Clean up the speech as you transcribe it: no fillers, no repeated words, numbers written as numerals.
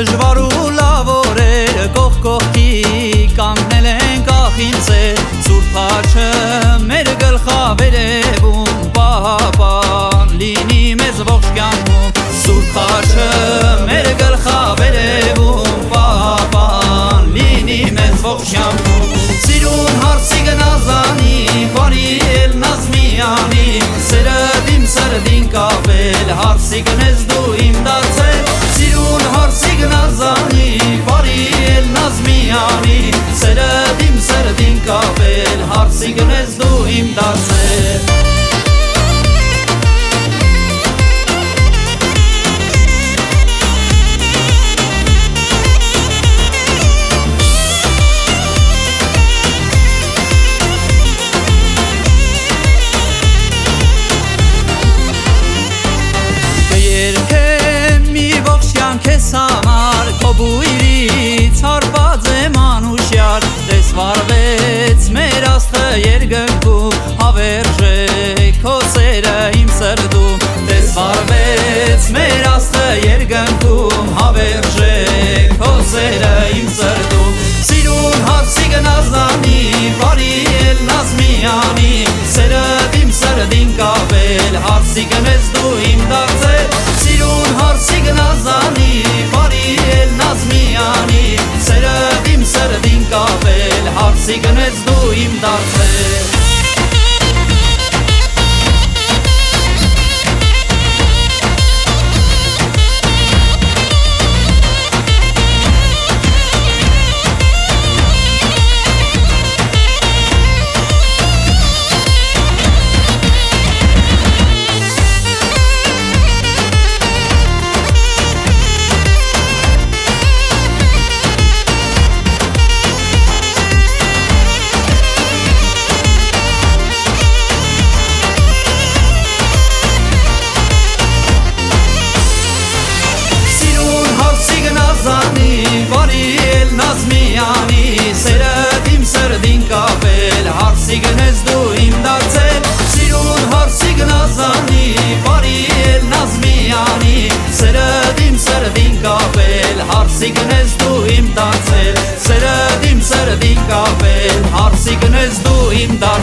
Դժվար ու լավ օրերը կողք կողքի կանգնել են կախին ծեր Սուրբ աչքը մեր գլխա վերևում պահապան լինի մեզ ողջ կյանքում Սուրբ աչքը մեր գլխա վերևում պահապան լինի մեզ ողջ կյանքում Սիրուն հարցի գնազանի բարի էլ նազմյանի Սերդ իմ սրդին կապել հարցի գնես դու իմ դարձել Սիրուն հարցի գնազանի բարի էլ նազմյանի Սերդ իմ սրդին կապել հարցի գնես դու իմ դարձել Քեզ համար քո բույրից հարված եմ անուշյալ Տեսվարվեց մեր աստղը երկնքում հավերժ է քո սերը իմ սրտում Տեսվարվեց մեր աստղը երկնքում հավերժ է քո սերը իմ սրտում Սիրուն հարցի գնազանի բարի էլ նազմյանի Սերդ իմ սրդին կապել հարցի գնես դու իմ դարձել Սիրուն հարցի գնազանի բարի էլ նազմյանի Սերդ իմ սրդին կապել հարցի գնես դու իմ դարձել Սերդ իմ սրդին կապել հարցի գնես դու իմ դարձել Սիրուն հարցի գնազանի բարի էլ նազմյանի Սերդ իմ սրդին կապել հարցի գնես դու իմ դարձել Սերդ իմ սրդին կապել հարցի գնես դու իմ դարձել